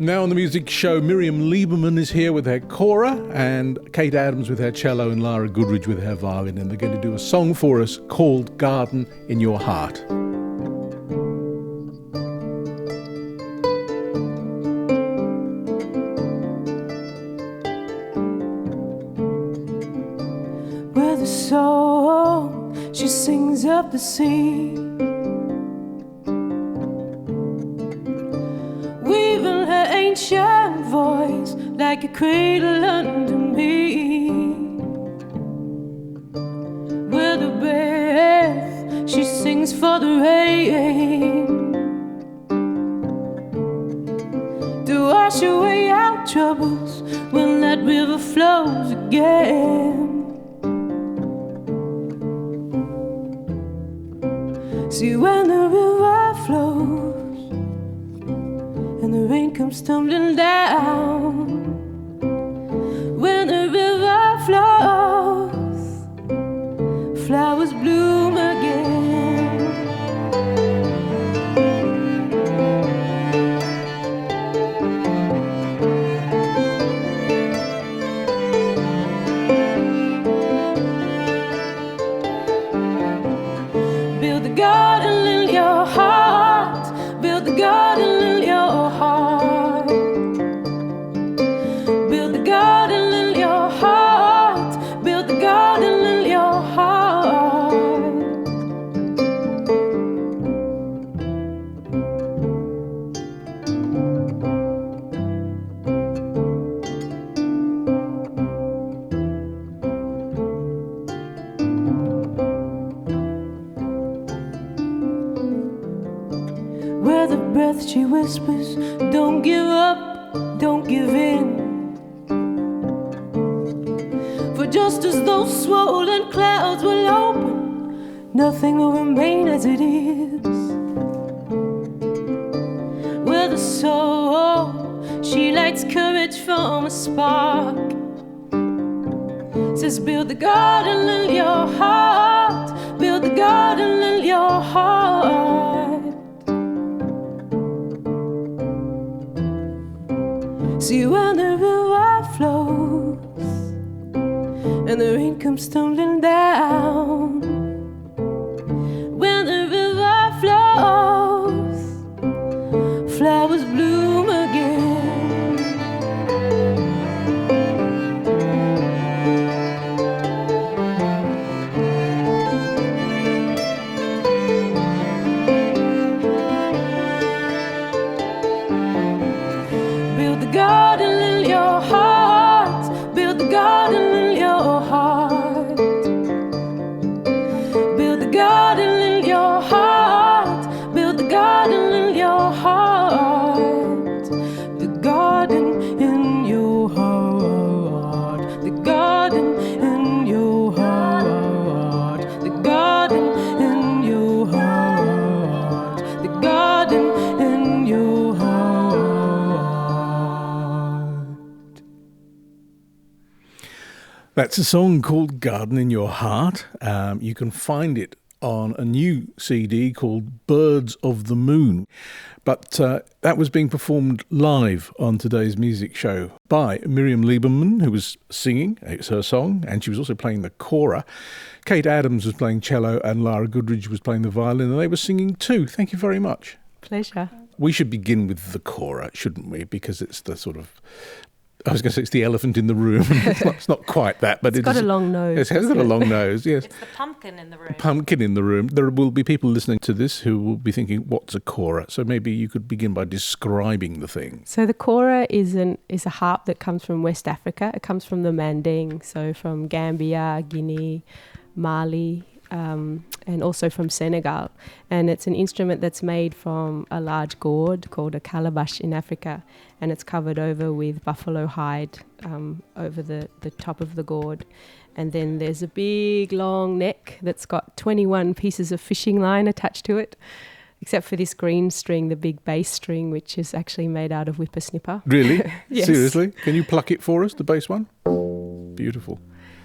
Now on the music show, Miriam Lieberman is here with her Kora and Kate Adams with her cello and Lara Goodridge with her violin, and they're going to do a song for us called Garden in Your Heart. Where the soul, she sings up the sea, weaving her ancient voice like a cradle under me. Where the breath, she sings for the rain to wash away our troubles when that river flows again. See, when the river flows and the rain comes tumbling down, when the river flows, flowers bloom again. Build a garden in your heart, build a garden in your heart, build a garden in your heart, build a garden in your heart. Where the breath she whispers, don't give up, don't give in. For just as those swollen clouds will open, nothing will remain as it is. Where the soul, she lights courage from a spark, says build the garden in your heart, build the garden in your heart. See, when the river flows and the rain comes tumbling down, when the river flows, flowers bloom again. Build the garden in your heart, build the garden in your heart, build the garden in your heart, build the garden in your heart, the garden in your heart, the garden in your heart, the garden in your heart, the garden in your heart. That's a song called Garden in Your Heart. You can find it on a new CD called Birds of the Moon. But that was being performed live on today's music show by Miriam Lieberman, who was singing. It's her song, and she was also playing the Kora. Kate Adams was playing cello, and Lara Goodridge was playing the violin, and they were singing too. Thank you very much. Pleasure. We should begin with the Kora, shouldn't we? Because it's the sort of... I was going to say it's the elephant in the room. It's not quite that, but it's got a long nose. It has got a long nose, yes. It's the pumpkin in the room. Pumpkin in the room. There will be people listening to this who will be thinking, what's a Kora? So maybe you could begin by describing the thing. So the Kora is a harp that comes from West Africa. It comes from the Manding, so from Gambia, Guinea, Mali, and also from Senegal. And it's an instrument that's made from a large gourd called a calabash in Africa, and it's covered over with buffalo hide over the top of the gourd. And then there's a big long neck that's got 21 pieces of fishing line attached to it, except for this green string, the big bass string, which is actually made out of whippersnipper. Really? Yes. Seriously? Can you pluck it for us, the bass one? Beautiful.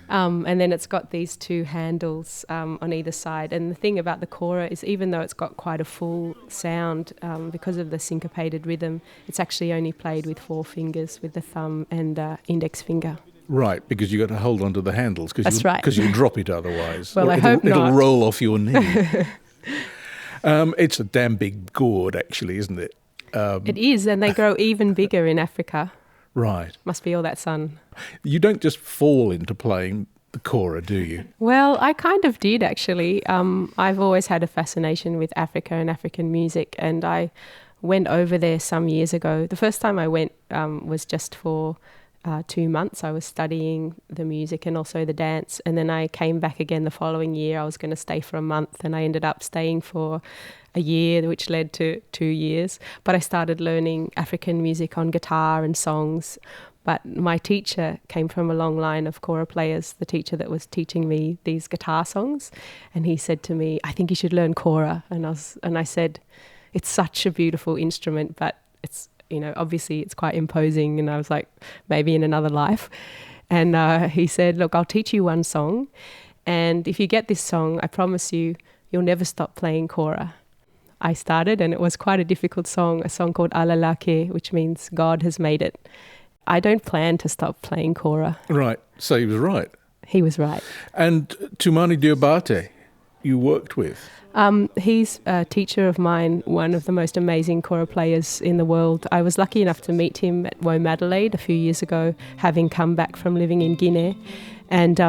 And then it's got these two handles on either side. And the thing about the kora is even though it's got quite a full sound, because of the syncopated rhythm, it's actually only played with 4 fingers, with the thumb and index finger. Right, because you got to hold onto the handles because you'll drop it otherwise. Well, I hope not. It'll roll off your knee. It's a damn big gourd, actually, isn't it? It is, and they grow even bigger in Africa. Right. Must be all that sun. You don't just fall into playing the kora, do you? Well, I kind of did, actually. I've always had a fascination with Africa and African music, and I went over there some years ago. The first time I went was just for 2 months. I was studying the music and also the dance, and then I came back again the following year. I was going to stay for a month, and I ended up staying for a year, which led to 2 years. But I started learning African music on guitar and songs. But my teacher came from a long line of kora players, the teacher that was teaching me these guitar songs. And he said to me, I think you should learn kora. And I said, it's such a beautiful instrument, but it's, obviously it's quite imposing. And I was like, maybe in another life. And he said, look, I'll teach you one song. And if you get this song, I promise you, you'll never stop playing kora. I started, and it was quite a difficult song, a song called Alalake, which means God has made it. I don't plan to stop playing kora. Right, so he was right. He was right. And Tumani Diabate, you worked with? He's a teacher of mine, one of the most amazing kora players in the world. I was lucky enough to meet him at Womadelaide a few years ago, having come back from living in Guinea. And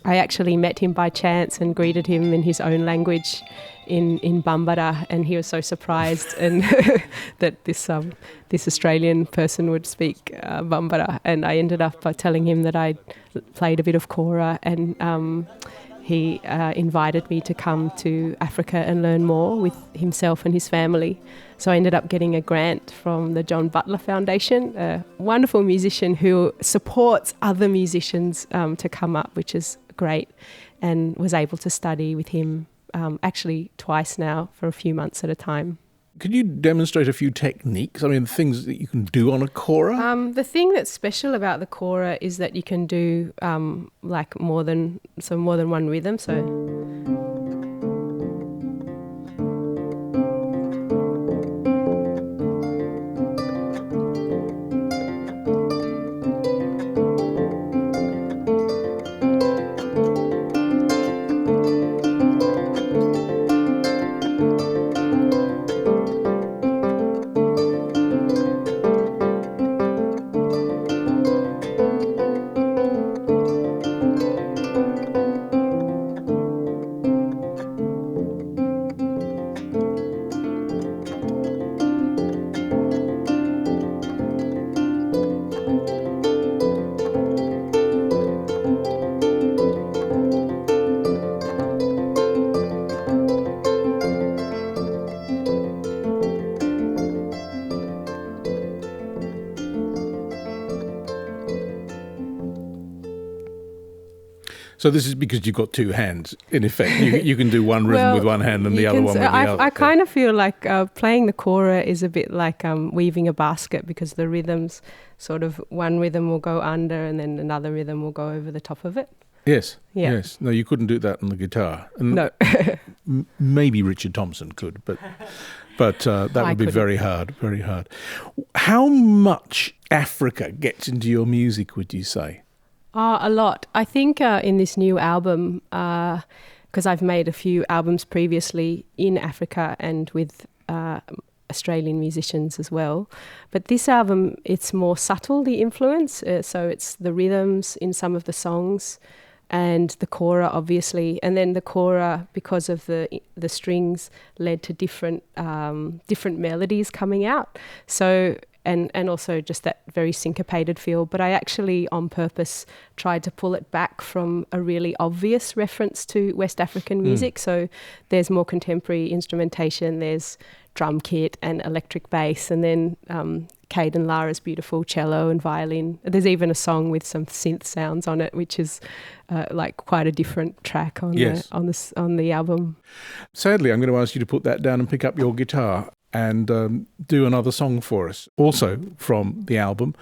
I actually met him by chance and greeted him in his own language in Bambara, and he was so surprised and that this Australian person would speak Bambara. And I ended up telling him that I played a bit of kora, and he invited me to come to Africa and learn more with himself and his family. So I ended up getting a grant from the John Butler Foundation, a wonderful musician who supports other musicians to come up, which is great, and was able to study with him actually twice now for a few months at a time. Could you demonstrate a few techniques? I mean, things that you can do on a kora? The thing that's special about the kora is that you can do more than one rhythm. So. So this is because you've got 2 hands, in effect. You can do one rhythm with one hand and the other one with the other. I kind of feel like playing the kora is a bit like weaving a basket, because the rhythms sort of, one rhythm will go under and then another rhythm will go over the top of it. Yes, yeah. Yes. No, you couldn't do that on the guitar. And no. Maybe Richard Thompson could, but that would be very hard, very hard. How much Africa gets into your music, would you say? A lot. I think in this new album, because I've made a few albums previously in Africa and with Australian musicians as well. But this album, it's more subtle, the influence. So it's the rhythms in some of the songs and the kora, obviously. And then the kora, because of the strings, led to different melodies coming out. So and also just that very syncopated feel. But I actually, on purpose, tried to pull it back from a really obvious reference to West African music. So there's more contemporary instrumentation, there's drum kit and electric bass, and then Cade and Lara's beautiful cello and violin. There's even a song with some synth sounds on it, which is like quite a different track on the album. Sadly, I'm going to ask you to put that down and pick up your guitar. and do another song for us. Also from the album,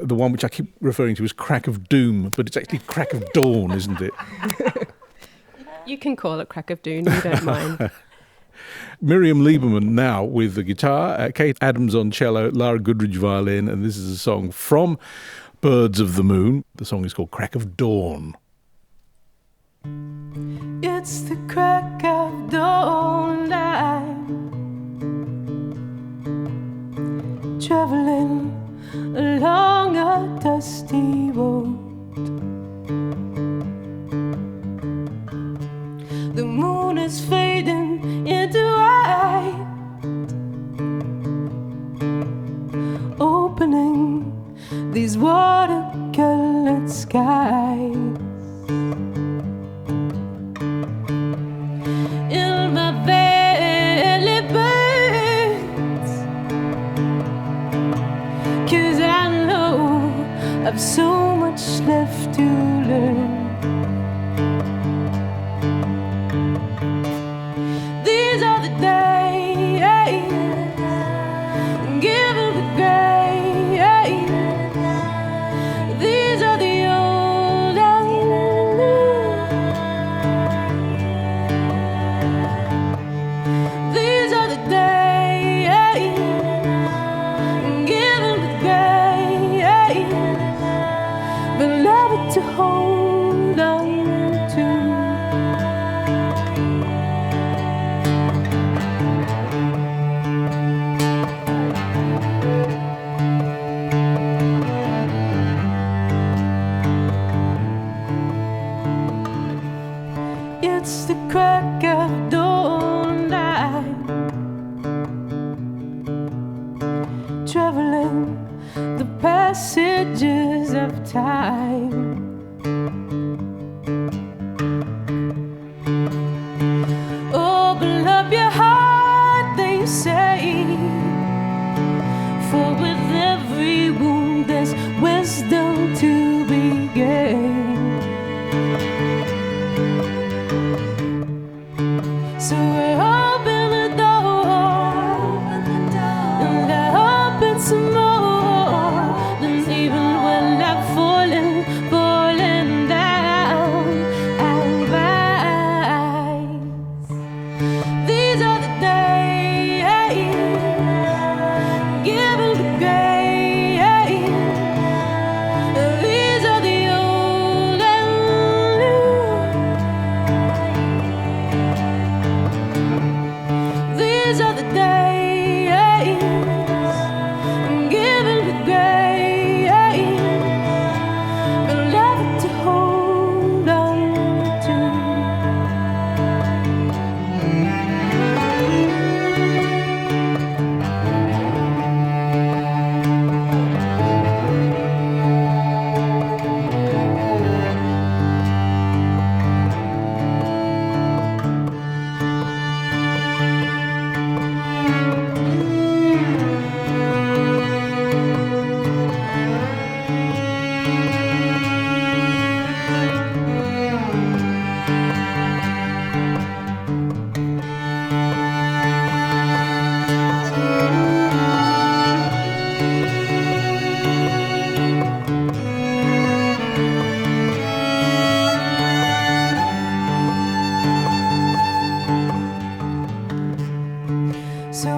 the one which I keep referring to as Crack of Doom, but it's actually Crack of Dawn, isn't it? You can call it Crack of Doom, you don't mind. Miriam Lieberman now with the guitar, Kate Adams on cello, Lara Goodridge violin, and this is a song from Birds of the Moon. The song is called Crack of Dawn. It's the crack of dawn, I'm traveling along a dusty road. The moon is fading into white, opening these watercolored skies. In my belly burns, 'cause I know I've so much left to learn. These are the days, given the grace. These are the old and new. These are the days, given the grace, beloved to hold on to. It's the crack of dawn, I'm traveling the passages of time. Open up your heart, they say, for with every wound there's wisdom to be gained. So I open the door, and I open some more. And even when I'm falling down, I'll rise. These are the days, given the grace. These are the old and new. These are the days, given the grace, beloved to hold on to. So I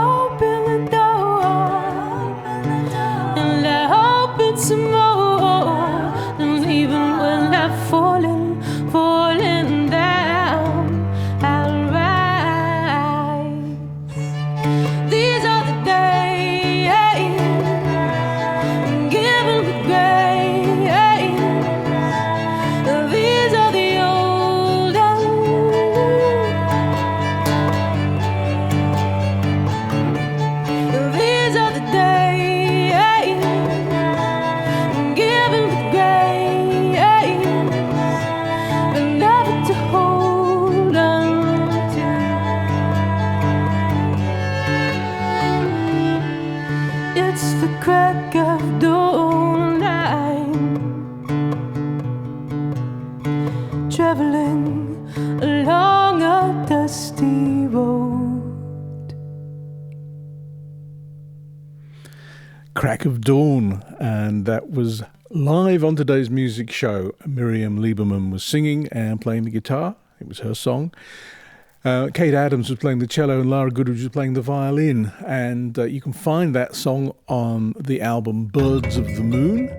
open the door, and I open some more. And even when I'm falling down, I'll rise. These are the days, given the grace. These are the old and new. These are the days, given the grace, beloved to hold on to. Crack of Dawn, and that was live on today's music show. Miriam Lieberman was singing and playing the guitar. It was her song. Kate Adams was playing the cello and Lara Goodridge was playing the violin, and you can find that song on the album Birds of the Moon.